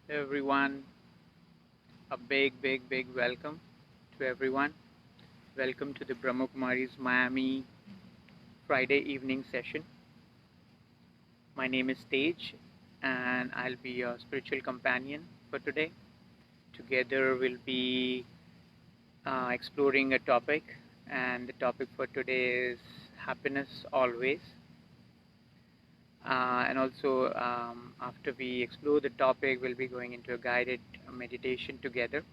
Everyone, a big welcome to everyone. Welcome to the Brahma Kumari's Miami Friday evening session. My name is Tej, and I'll be your spiritual companion for today. Together, we'll be exploring a topic, and the topic for today is happiness always. And also, after we explore the topic, we'll be going into a guided meditation together.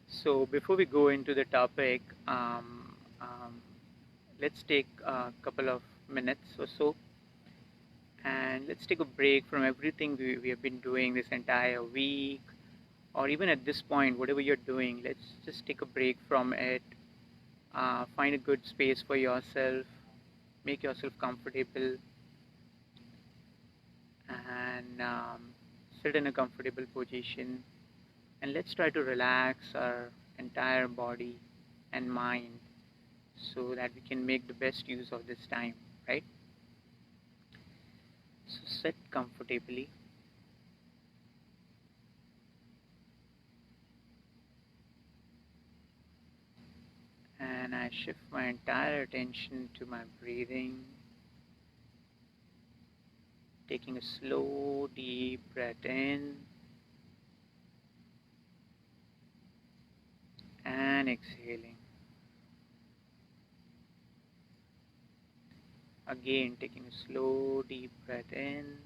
So before we go into the topic, let's take a couple of minutes or so and let's take a break from everything we have been doing this entire week, or even at this point, whatever you're doing, let's just take a break from it. Find a good space for yourself, make yourself comfortable, and sit in a comfortable position. And let's try to relax our entire body and mind so that we can make the best use of this time, right? So sit comfortably and I shift my entire attention to my breathing, taking a slow, deep breath in and exhaling. Again, taking a slow, deep breath in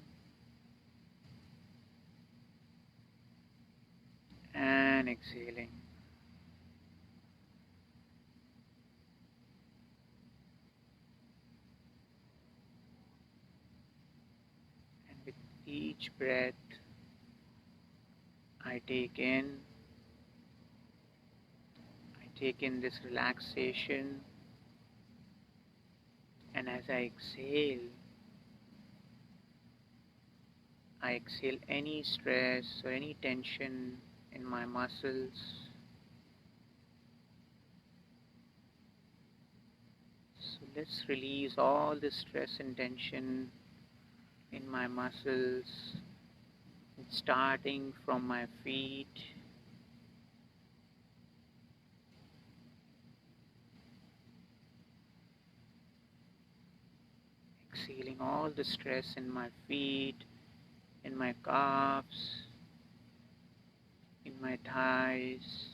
and exhaling. And with each breath I take in this relaxation, and as I exhale any stress or any tension in my muscles. So let's release all the stress and tension in my muscles, starting from my feet, exhaling all the stress in my feet, in my calves, in my thighs,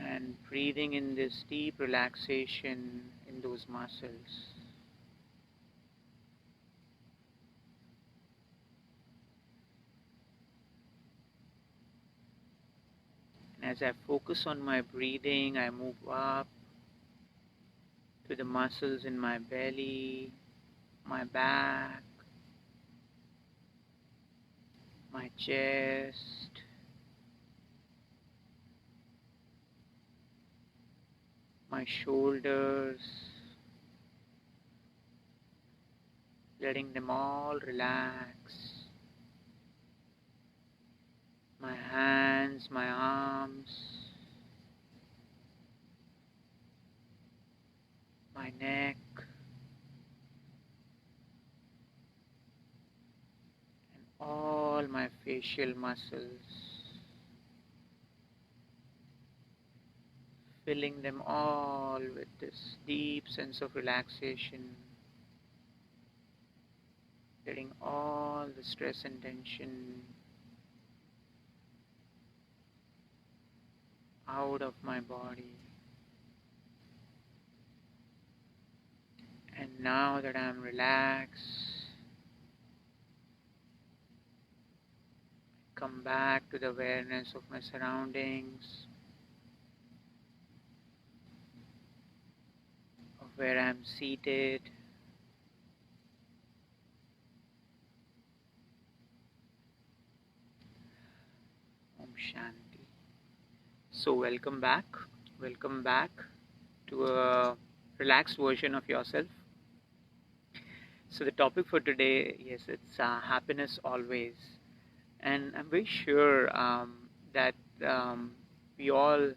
and breathing in this deep relaxation in those muscles. And as I focus on my breathing, I move up to the muscles in my belly, my back, my chest, my shoulders, letting them all relax. My hands, my arms, my neck, and all my facial muscles, filling them all with this deep sense of relaxation, letting all the stress and tension out of my body. And now that I'm relaxed, come back to the awareness of my surroundings, of where I'm seated. Om Shanti. So welcome back to a relaxed version of yourself. So the topic for today, yes, it's happiness always. And I'm very sure that we all,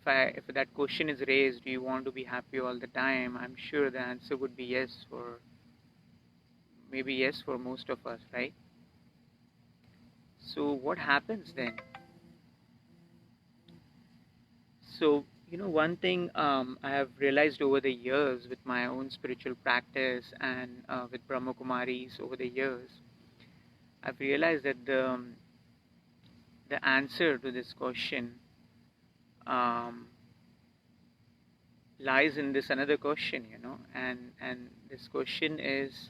if that question is raised, do you want to be happy all the time? I'm sure the answer would be yes for maybe yes for most of us, right? So what happens then? So, one thing I have realized over the years with my own spiritual practice and with Brahma Kumaris over the years, I've realized that the answer to this question um, lies in this another question, and this question is,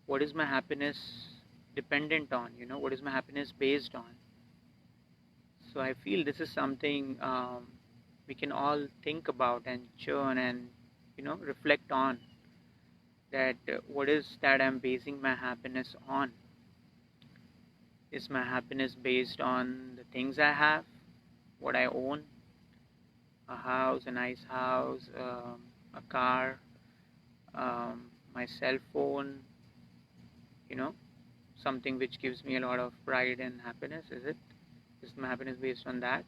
what is my happiness dependent on? What is my happiness based on? So I feel this is something we can all think about and churn and reflect on, that what is that I'm basing my happiness on? Is my happiness based on the things I have, what I own, a house, a nice house, a car, my cell phone, you know, something which gives me a lot of pride and happiness? Is my happiness based on that?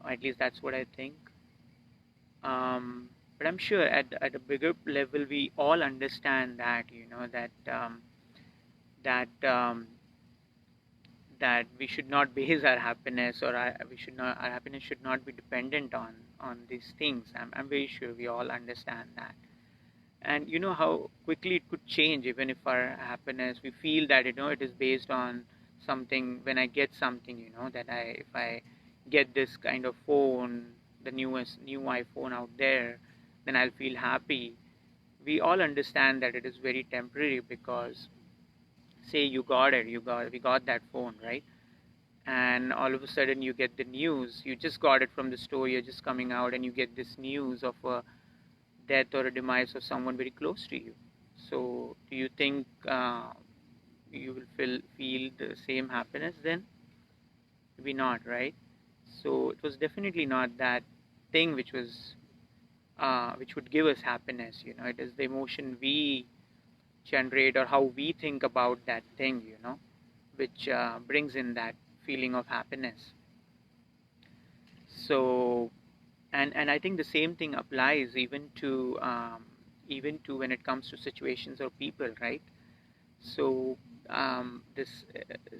Or at least that's what I think. But I'm sure at a bigger level, we all understand that, that that we should not base our happiness, or our happiness should not be dependent on these things. I'm very sure we all understand that. And you know how quickly it could change, even if our happiness, we feel that it is based on something. When I get something, that if I get this kind of phone, the new iPhone out there, then I'll feel happy. We all understand that it is very temporary, because say we got that phone, right? And all of a sudden you get the news, you just got it from the store, you're just coming out, and you get this news of a death or a demise of someone very close to you. So do you think you will feel the same happiness then? Maybe not, right? So it was definitely not that thing which would give us happiness. It is the emotion we generate, or how we think about that thing, which brings in that feeling of happiness. So, and I think the same thing applies even to when it comes to situations or people, right? So this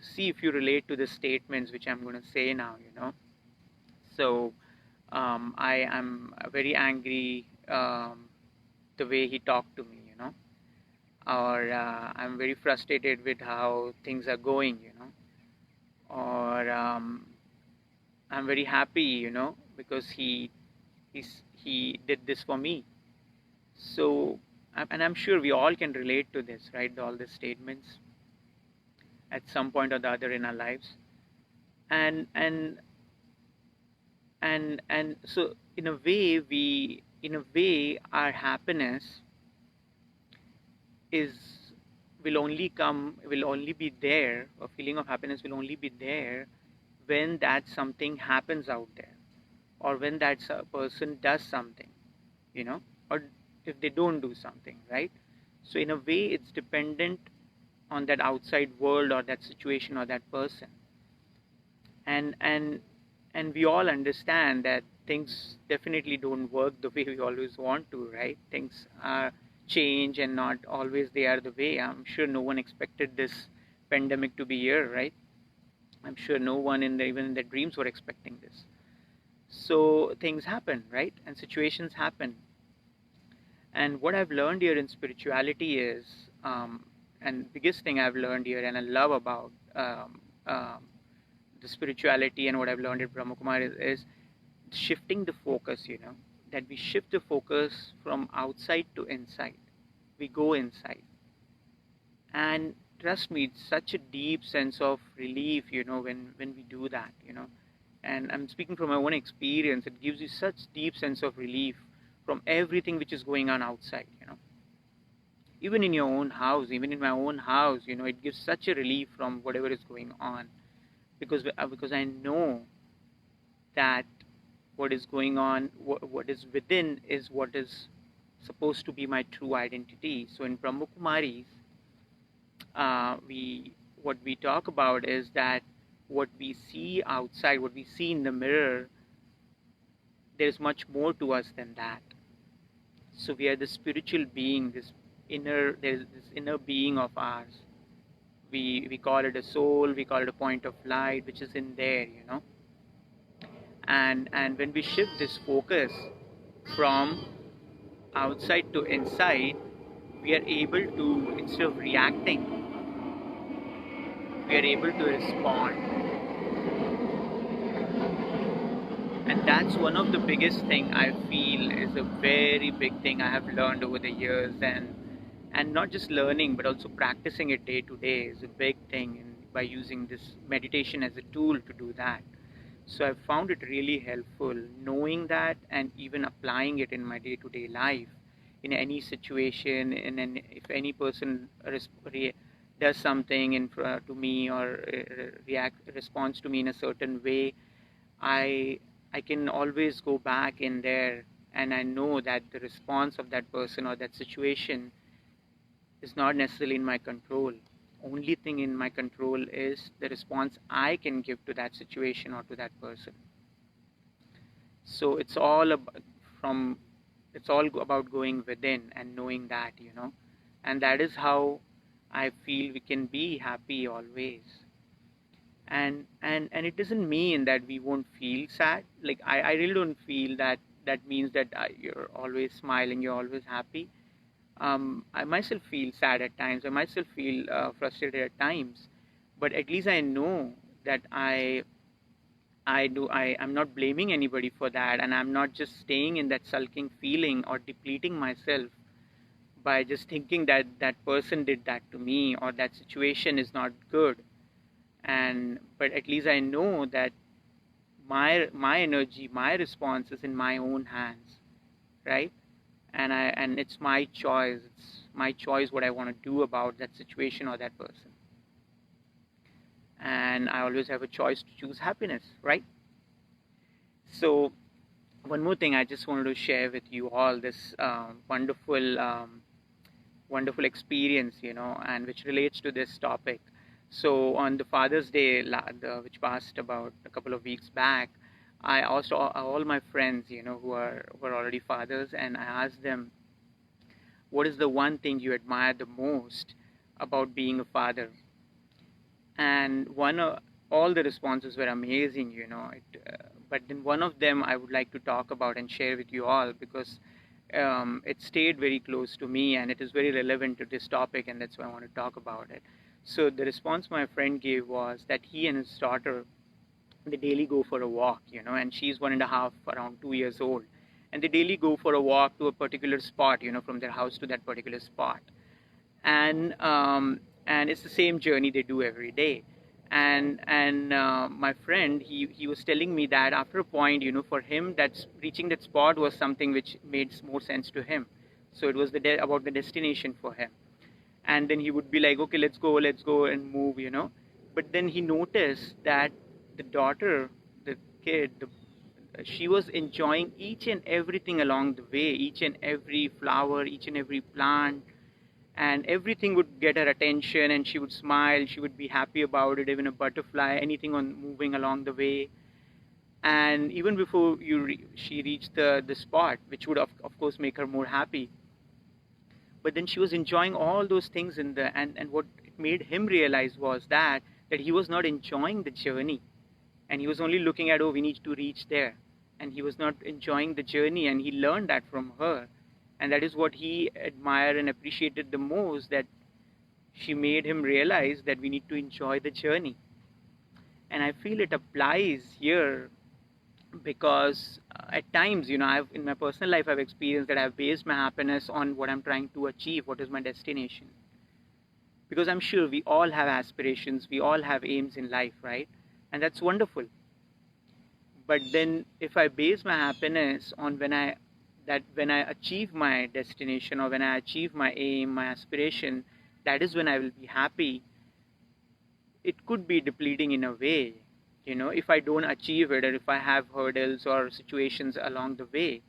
see if you relate to the statements which I'm going to say now. So I am very angry the way he talked to me, or I'm very frustrated with how things are going, or I'm very happy, because he did this for me. So, and I'm sure we all can relate to this, right? All the statements at some point or the other in our lives, and and and so in a way, our happiness is will only be there, a feeling of happiness will only be there when that something happens out there, or when that person does something, or if they don't do something, right? So in a way, it's dependent on that outside world, or that situation, or that person. And and and we all understand that things definitely don't work the way we always want to, right? Things are change, and not always they are the way. I'm sure no one expected this pandemic to be here, right? I'm sure no one even in their dreams were expecting this. So things happen, right? And situations happen. And what I've learned here in spirituality is, and biggest thing I've learned here and I love about the spirituality, and what I've learned at Brahma Kumar is shifting the focus, that we shift the focus from outside to inside. We go inside. And trust me, it's such a deep sense of relief, when we do that, And I'm speaking from my own experience. It gives you such deep sense of relief from everything which is going on outside, Even in your own house, even in my own house, it gives such a relief from whatever is going on, because I know that what is going on, what is within, is what is supposed to be my true identity. So in Brahma Kumaris, we what we talk about is that what we see outside, what we see in the mirror, there is much more to us than that. So we are the spiritual being, this there's this inner being of ours. We call it a soul, we call it a point of light, which is in there, and when we shift this focus from outside to inside, we are able to, instead of reacting, we are able to respond. And that's one of the biggest thing I feel is a very big thing I have learned over the years, and not just learning but also practicing it day to day is a big thing, and by using this meditation as a tool to do that. So I found it really helpful knowing that, and even applying it in my day to day life in any situation. And if any person does something to me, or responds to me in a certain way, I I can always go back in there, and I know that the response of that person or that situation is not necessarily in my control. Only thing in my control is the response I can give to that situation or to that person. So from it's all about going within and knowing that, and that is how I feel we can be happy always. And it doesn't mean that we won't feel sad. Like I really don't feel that that means that you're always smiling, you're always happy. I myself feel sad at times, I myself feel frustrated at times, but at least I know that I'm not blaming anybody for that, and I'm not just staying in that sulking feeling or depleting myself by just thinking that that person did that to me or that situation is not good. And but at least I know that my energy, my response is in my own hands, right? And it's my choice. It's my choice what I want to do about that situation or that person. And I always have a choice to choose happiness, right? So one more thing I just wanted to share with you all, this wonderful experience, and which relates to this topic. So on the Father's Day, which passed about a couple of weeks back, I asked all my friends, who are already fathers, and I asked them, what is the one thing you admire the most about being a father? And all the responses were amazing, but then one of them I would like to talk about and share with you all, because it stayed very close to me and it is very relevant to this topic, and that's why I want to talk about it. So the response my friend gave was that he and his daughter, they daily go for a walk, and she's 1.5, around 2 years old, and they daily go for a walk to a particular spot, from their house to that particular spot, and it's the same journey they do every day. And my friend, he was telling me that after a point, for him, that's reaching that spot was something which made more sense to him. So it was about the destination for him. And then he would be like, okay, let's go and move, but then he noticed that the daughter, the kid, she was enjoying each and everything along the way, each and every flower, each and every plant, and everything would get her attention, and she would smile, she would be happy about it, even a butterfly, anything on moving along the way. And even before she reached the spot, which would of course make her more happy, but then she was enjoying all those things and what it made him realize was that he was not enjoying the journey, and he was only looking at, oh, we need to reach there, and he was not enjoying the journey, and he learned that from her. And that is what he admired and appreciated the most, that she made him realize that we need to enjoy the journey. And I feel it applies here, because at times, I've in my personal life, I've experienced that I've based my happiness on what I'm trying to achieve, what is my destination. Because I'm sure we all have aspirations, we all have aims in life, right? And that's wonderful. But then if I base my happiness on when I achieve my destination, or when I achieve my aim, my aspiration, that is when I will be happy, it could be depleting in a way, if I don't achieve it, or if I have hurdles or situations along the way.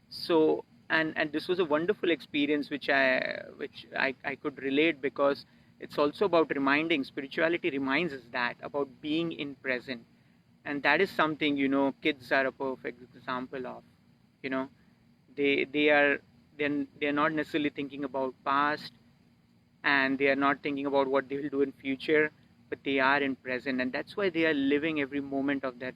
So, and this was a wonderful experience which I could relate, because it's also about reminding, spirituality reminds us that, about being in present. And that is something, kids are a perfect example of. they they're not necessarily thinking about past, and they are not thinking about what they will do in future, but they are in present, and that's why they are living every moment of that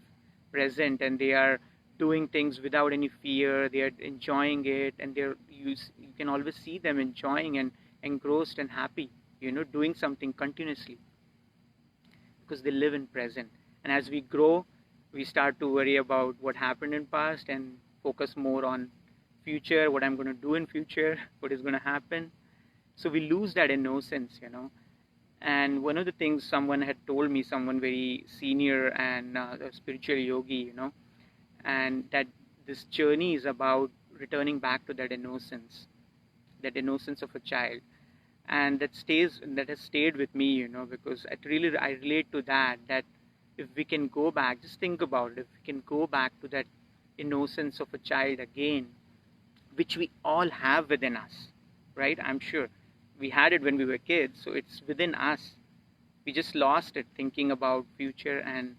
present, and they are doing things without any fear. They are enjoying it, and you can always see them enjoying and engrossed and happy, doing something continuously, because they live in present. And as we grow, we start to worry about what happened in past and focus more on future, what I'm going to do in future, what is going to happen. So we lose that innocence. And one of the things someone had told me, someone very senior and a spiritual yogi, and that this journey is about returning back to that innocence of a child. And that has stayed with me, because I relate to that if we can go back, just think about it, if we can go back to that innocence of a child again, which we all have within us, right? I'm sure we had it when we were kids, so it's within us. We just lost it thinking about future and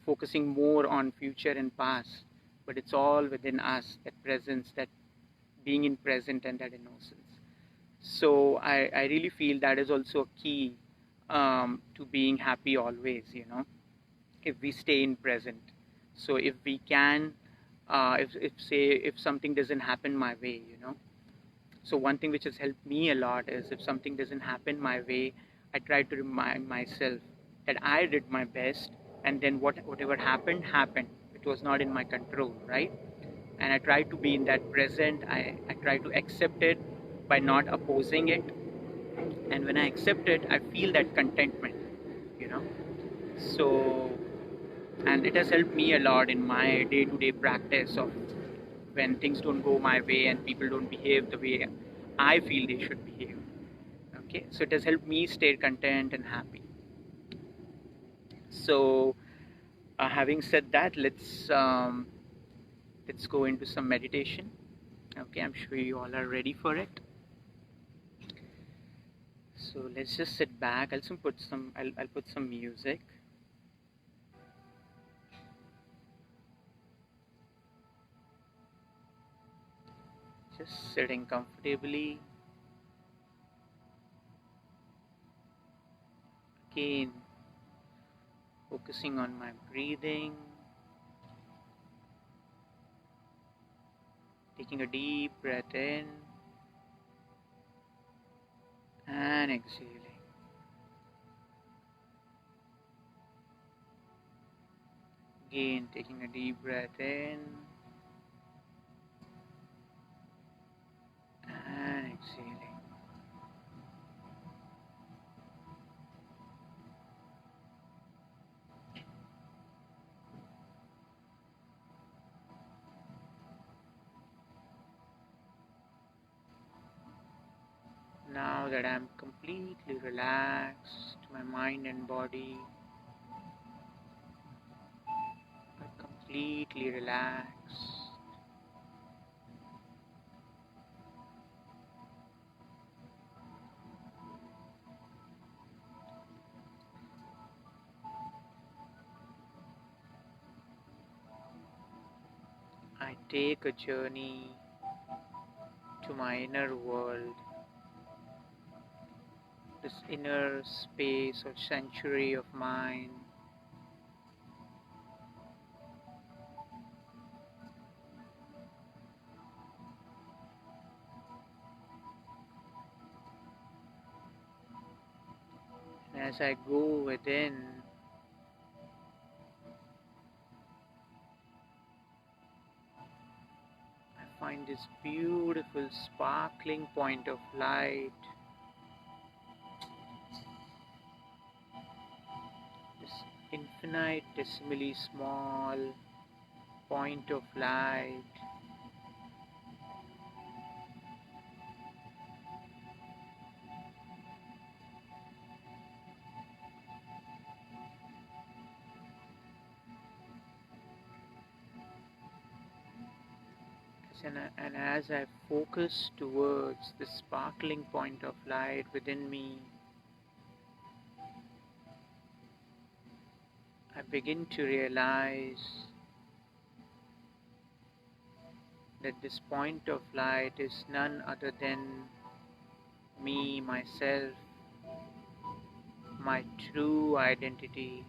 focusing more on future and past, but it's all within us, that presence, that being in present, and that innocence. So I really feel that is also a key to being happy always, if we stay in present. So if we can, if something doesn't happen my way, so one thing which has helped me a lot is, if something doesn't happen my way, I try to remind myself that I did my best, and then whatever happened. It was not in my control, right? And I try to be in that present. I try to accept it by not opposing it. And when I accept it, I feel that contentment, you know. So, and it has helped me a lot in my day-to-day practice of when things don't go my way and people don't behave the way I feel they should behave. Okay, so it has helped me stay content and happy. So, having said that, let's go into some meditation. Okay, I'm sure you all are ready for it. So let's just sit back. I'll put some music. Just sitting comfortably. Again, focusing on my breathing. Taking a deep breath in and exhaling. Again, taking a deep breath in and exhaling. Now that I'm completely relaxed, my mind and body are completely relaxed. I take a journey to my inner world, this inner space or sanctuary of mine. And as I go within, I find this beautiful sparkling point of light, this infinitesimally small point of light. And as I focus towards this sparkling point of light within me, I begin to realize that this point of light is none other than me, myself, my true identity.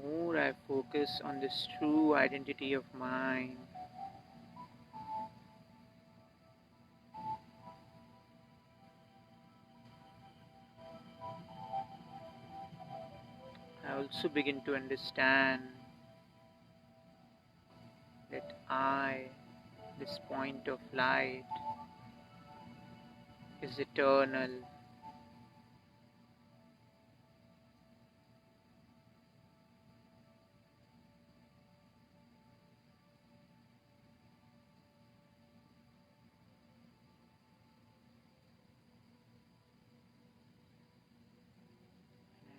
The more I focus on this true identity of mine, I also begin to understand that I, this point of light, is eternal.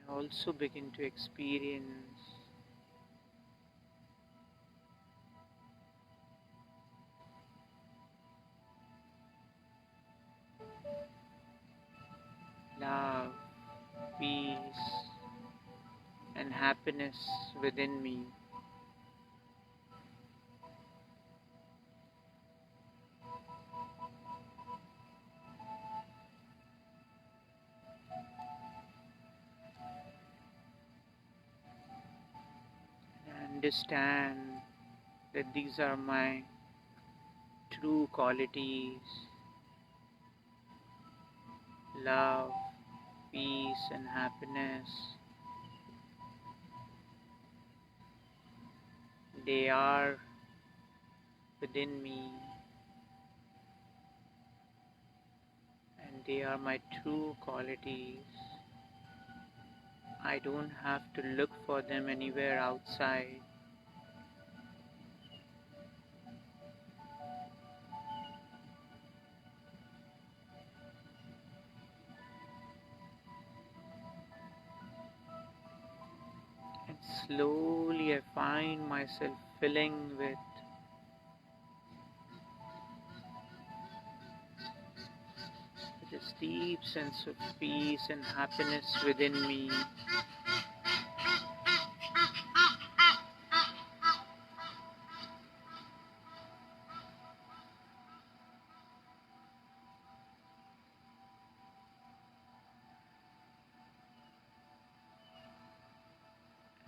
I also begin to experience love, peace, and happiness within me. I understand that these are my true qualities: love, peace, and happiness. They are within me, and they are my true qualities. I don't have to look for them anywhere outside. And slowly I find myself filling with this deep sense of peace and happiness within me.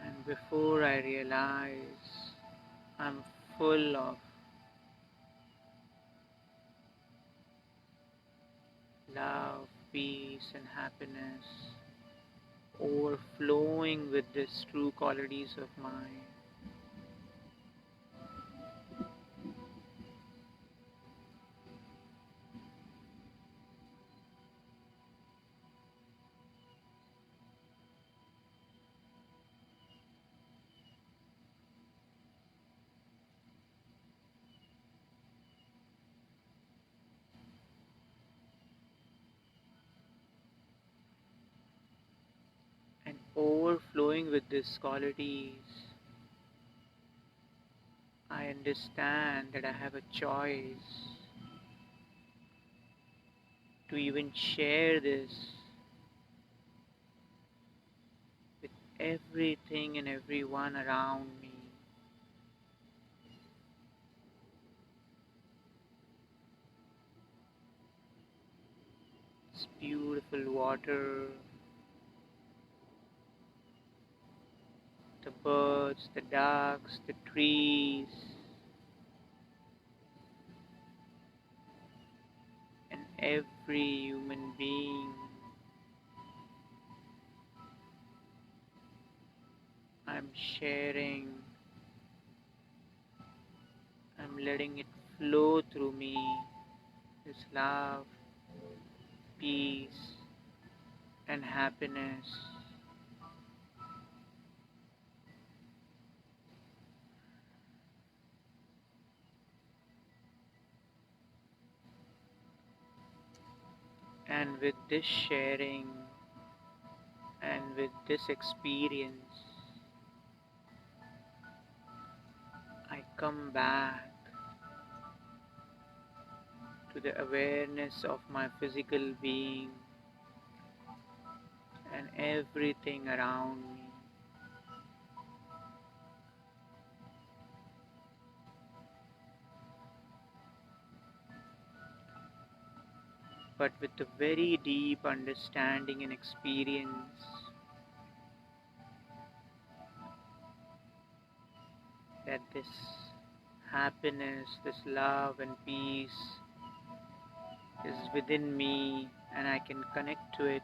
And before I realize, I'm full of love, peace, and happiness, overflowing with these true qualities of mine. And overflowing with these qualities, I understand that I have a choice to even share this with everything and everyone around me. This beautiful water, the birds, the ducks, the trees, and every human being. I'm sharing, I'm letting it flow through me, this love, peace, and happiness. And with this sharing and And with this experience, I come back to the awareness of my physical being and everything around me. But with a very deep understanding and experience that this happiness, this love and peace is within me, and I can connect to it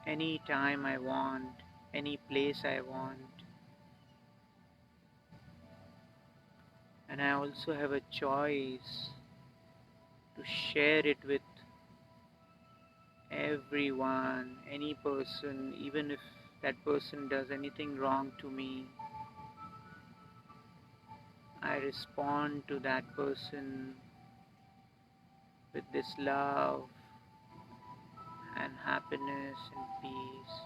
any time I want, any place I want. And I also have a choice to share it with everyone, any person, even if that person does anything wrong to me. I respond to that person with this love and happiness and peace.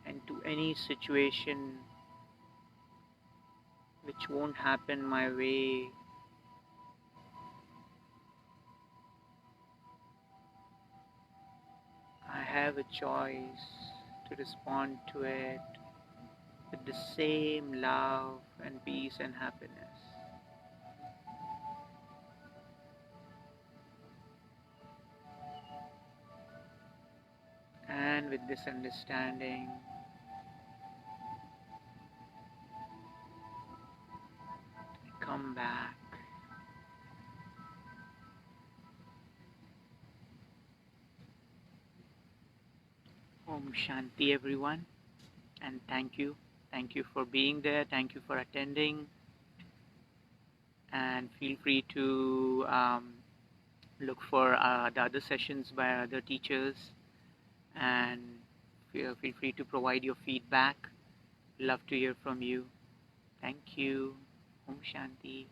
And to any situation which won't happen my way, I have a choice to respond to it with the same love and peace and happiness. And with this understanding, I come back. Om Shanti, everyone, and thank you. Thank you for being there. Thank you for attending. And feel free to look for the other sessions by other teachers, and feel free to provide your feedback. Love to hear from you. Thank you. Om Shanti.